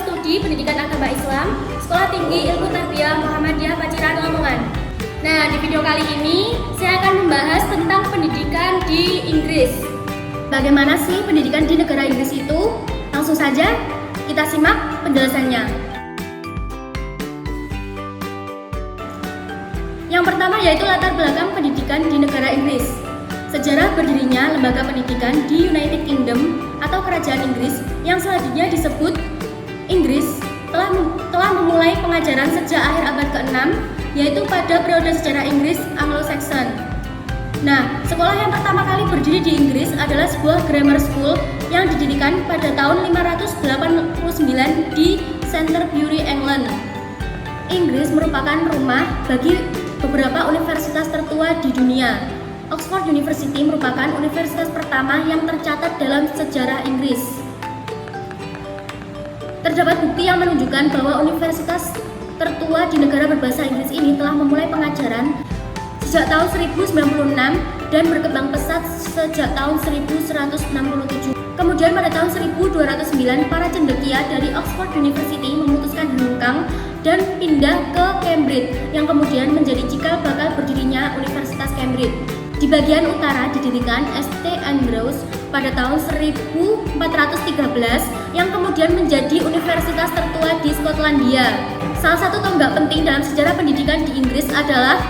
Studi Pendidikan Agama Islam, Sekolah Tinggi Ilmu Tarbiyah Muhammadiyah Paciran, Lamongan. Nah, di video kali ini saya akan membahas tentang pendidikan di Inggris. Bagaimana sih pendidikan di negara Inggris itu? Langsung saja kita simak penjelasannya. Yang pertama yaitu latar belakang pendidikan di negara Inggris. Sejarah berdirinya lembaga pendidikan di United Kingdom atau Kerajaan Inggris yang selanjutnya disebut Inggris telah memulai pengajaran sejak akhir abad ke-6, yaitu pada periode sejarah Inggris Anglo-Saxon. Nah, sekolah yang pertama kali berdiri di Inggris adalah sebuah grammar school yang didirikan pada tahun 589 di Canterbury, England. Inggris merupakan rumah bagi beberapa universitas tertua di dunia. Oxford University merupakan universitas pertama yang tercatat dalam sejarah Inggris. Terdapat bukti yang menunjukkan bahwa universitas tertua di negara berbahasa Inggris ini telah memulai pengajaran sejak tahun 1096 dan berkembang pesat sejak tahun 1167. Kemudian pada tahun 1209 para cendekia dari Oxford University memutuskan hengkang dan pindah ke Cambridge yang kemudian menjadi cikal bakal berdirinya Universitas Cambridge. Di bagian utara didirikan St. Andrews pada tahun 1413 yang kemudian menjadi universitas tertua di Skotlandia. Salah satu tonggak penting dalam sejarah pendidikan di Inggris adalah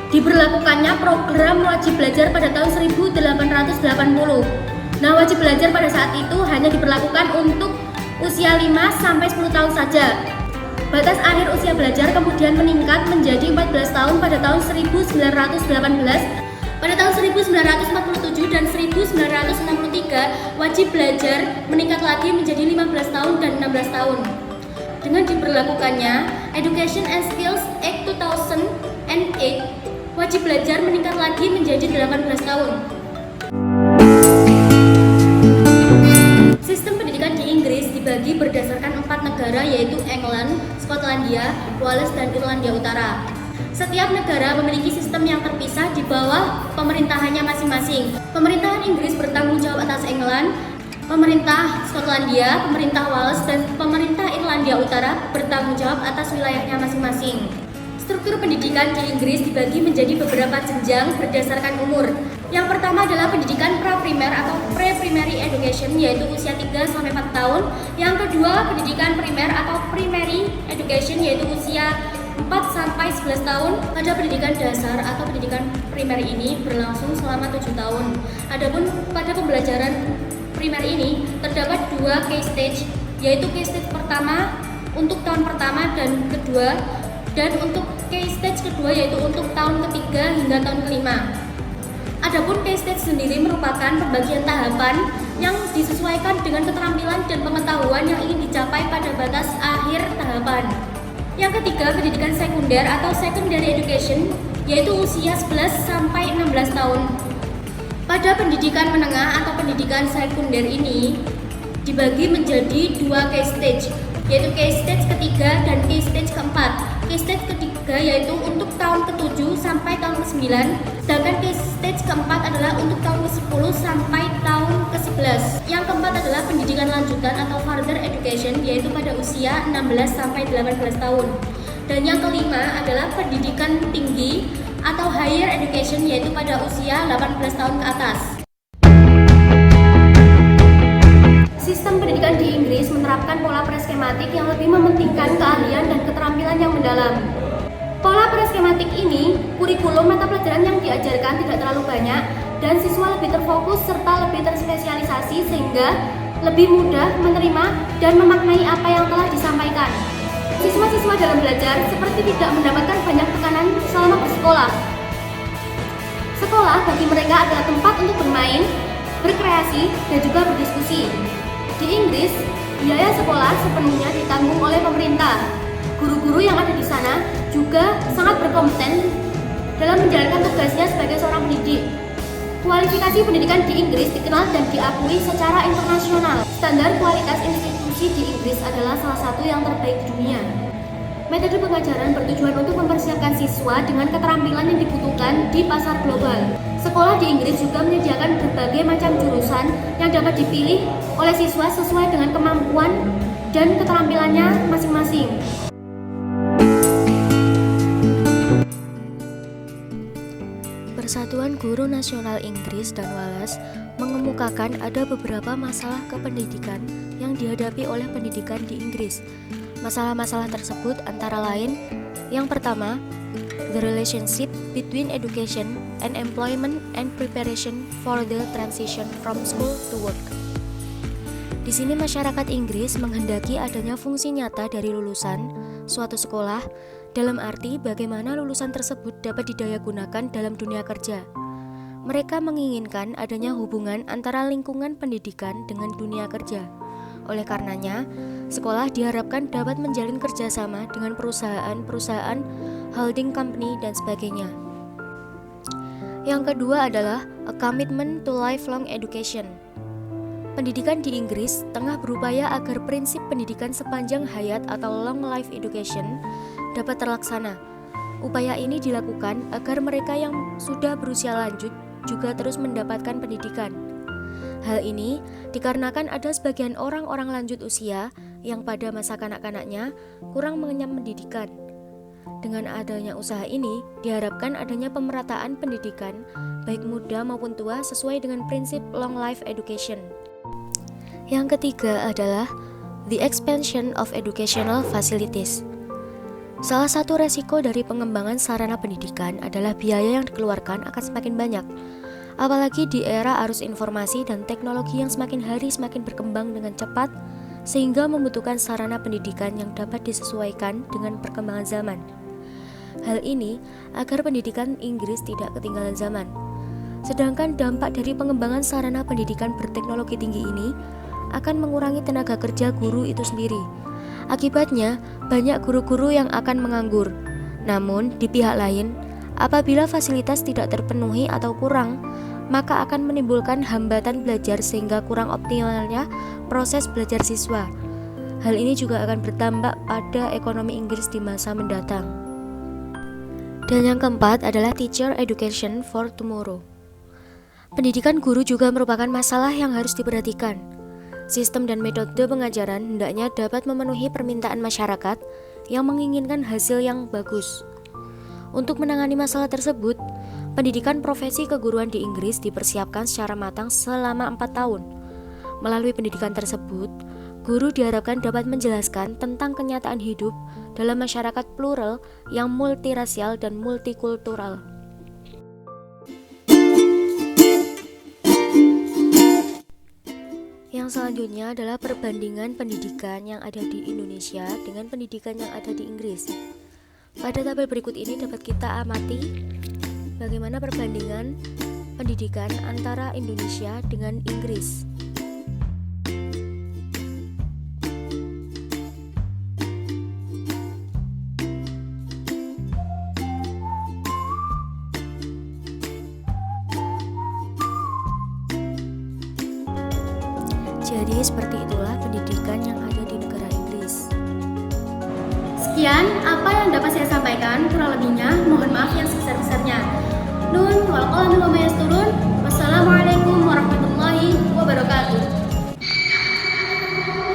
diberlakukannya program wajib belajar pada tahun 1880. Nah, wajib belajar pada saat itu hanya diberlakukan untuk usia 5-10 tahun saja. Batas akhir usia belajar kemudian meningkat menjadi 14 tahun pada tahun 1918. Pada tahun 1947 dan 1963, wajib belajar meningkat lagi menjadi 15 tahun dan 16 tahun. Dengan diberlakukannya Education and Skills Act 2008, wajib belajar meningkat lagi menjadi 18 tahun. Sistem pendidikan di Inggris dibagi berdasarkan 4 negara, yaitu England, Skotlandia, Wales, dan Irlandia Utara. Setiap negara memiliki sistem yang terpisah di bawah pemerintahannya masing-masing. Pemerintahan Inggris bertanggung jawab atas England, pemerintah Skotlandia, pemerintah Wales, dan pemerintah Irlandia Utara bertanggung jawab atas wilayahnya masing-masing. Struktur pendidikan di Inggris dibagi menjadi beberapa jenjang berdasarkan umur. Yang pertama adalah pendidikan pra-primer atau pre-primary education, yaitu usia 3-4 tahun. Yang kedua, pendidikan primer atau primary education, yaitu usia 4-11 tahun. Pada pendidikan dasar atau pendidikan primer ini berlangsung selama 7 tahun. Adapun pada pembelajaran primer ini terdapat 2 key stage, yaitu key stage pertama untuk tahun pertama dan kedua, dan untuk key stage kedua yaitu untuk tahun ketiga hingga tahun kelima. Adapun key stage sendiri merupakan pembagian tahapan yang disesuaikan dengan keterampilan dan pengetahuan yang ingin dicapai pada batas akhir tahapan. Yang ketiga, pendidikan sekunder atau secondary education, yaitu usia 11-16 tahun. Pada pendidikan menengah atau pendidikan sekunder ini dibagi menjadi 2 case stage, yaitu case stage ketiga dan case stage keempat. Case stage ketiga yaitu untuk tahun ke-7 sampai tahun ke-9, sedangkan case stage keempat adalah untuk tahun ke-10 sampai tahun ke-11. Yang keempat adalah pendidikan lanjutan atau further education, yaitu pada usia 16 sampai 18 tahun. Dan yang kelima adalah pendidikan tinggi atau higher education, yaitu pada usia 18 tahun ke atas. Sistem pendidikan di Inggris menerapkan pola preskematik yang lebih mementingkan keahlian dan keterampilan yang mendalam. Pola preskematik ini, kurikulum mata pelajaran yang diajarkan tidak terlalu banyak dan siswa lebih terfokus serta lebih terspesialisasi sehingga lebih mudah menerima dan memaknai apa yang telah disampaikan. Siswa-siswa dalam belajar seperti tidak mendapatkan banyak tekanan selama bersekolah. Sekolah bagi mereka adalah tempat untuk bermain, berkreasi, dan juga berdiskusi. Di Inggris, biaya sekolah sepenuhnya ditanggung oleh pemerintah. Guru-guru yang ada di sana juga sangat berkompeten dalam menjalankan tugasnya sebagai seorang pendidik. Kualifikasi pendidikan di Inggris dikenal dan diakui secara internasional. Standar kualitas institusi di Inggris adalah salah satu yang terbaik di dunia. Metode pengajaran bertujuan untuk mempersiapkan siswa dengan keterampilan yang dibutuhkan di pasar global. Sekolah di Inggris juga menyediakan berbagai macam jurusan yang dapat dipilih oleh siswa sesuai dengan kemampuan dan keterampilannya masing-masing. Persatuan Guru Nasional Inggris dan Wales mengemukakan ada beberapa masalah kependidikan yang dihadapi oleh pendidikan di Inggris. Masalah-masalah tersebut antara lain, yang pertama, the relationship between education and employment and preparation for the transition from school to work. Di sini masyarakat Inggris menghendaki adanya fungsi nyata dari lulusan suatu sekolah, dalam arti bagaimana lulusan tersebut dapat didayagunakan dalam dunia kerja. Mereka menginginkan adanya hubungan antara lingkungan pendidikan dengan dunia kerja. Oleh karenanya, sekolah diharapkan dapat menjalin kerjasama dengan perusahaan-perusahaan, holding company, dan sebagainya. Yang kedua adalah a commitment to lifelong education. Pendidikan di Inggris tengah berupaya agar prinsip pendidikan sepanjang hayat atau long life education dapat terlaksana. Upaya ini dilakukan agar mereka yang sudah berusia lanjut juga terus mendapatkan pendidikan. Hal ini dikarenakan ada sebagian orang-orang lanjut usia yang pada masa kanak-kanaknya kurang mengenyam pendidikan. Dengan adanya usaha ini, diharapkan adanya pemerataan pendidikan baik muda maupun tua sesuai dengan prinsip long life education. Yang ketiga adalah the expansion of educational facilities. Salah satu resiko dari pengembangan sarana pendidikan adalah biaya yang dikeluarkan akan semakin banyak, apalagi di era arus informasi dan teknologi yang semakin hari semakin berkembang dengan cepat, sehingga membutuhkan sarana pendidikan yang dapat disesuaikan dengan perkembangan zaman. Hal ini agar pendidikan Inggris tidak ketinggalan zaman. Sedangkan dampak dari pengembangan sarana pendidikan berteknologi tinggi ini akan mengurangi tenaga kerja guru itu sendiri. Akibatnya, banyak guru-guru yang akan menganggur. Namun, di pihak lain, apabila fasilitas tidak terpenuhi atau kurang, maka akan menimbulkan hambatan belajar sehingga kurang optimalnya proses belajar siswa. Hal ini juga akan berdampak pada ekonomi Inggris di masa mendatang. Dan yang keempat adalah teacher education for tomorrow. Pendidikan guru juga merupakan masalah yang harus diperhatikan. Sistem dan metode pengajaran hendaknya dapat memenuhi permintaan masyarakat yang menginginkan hasil yang bagus. Untuk menangani masalah tersebut, pendidikan profesi keguruan di Inggris dipersiapkan secara matang selama 4 tahun. Melalui pendidikan tersebut, guru diharapkan dapat menjelaskan tentang kenyataan hidup dalam masyarakat plural yang multirasial dan multikultural. Yang selanjutnya adalah perbandingan pendidikan yang ada di Indonesia dengan pendidikan yang ada di Inggris. Pada tabel berikut ini dapat kita amati bagaimana perbandingan pendidikan antara Indonesia dengan Inggris. Jadi seperti itulah pendidikan yang ada di negara Inggris. Sekian apa yang dapat saya sampaikan, kurang lebihnya mohon maaf yang sebesar-besarnya. Nun wal qalam wa ma yasturun. Wassalamualaikum warahmatullahi wabarakatuh.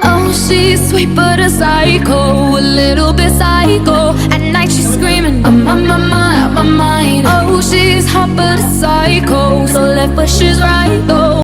Oh, she's sweet but a psycho, a little bit psycho. At night she's screaming, I'm on my mind, my mind. Oh, she's hot but a psycho, so left but she's right though.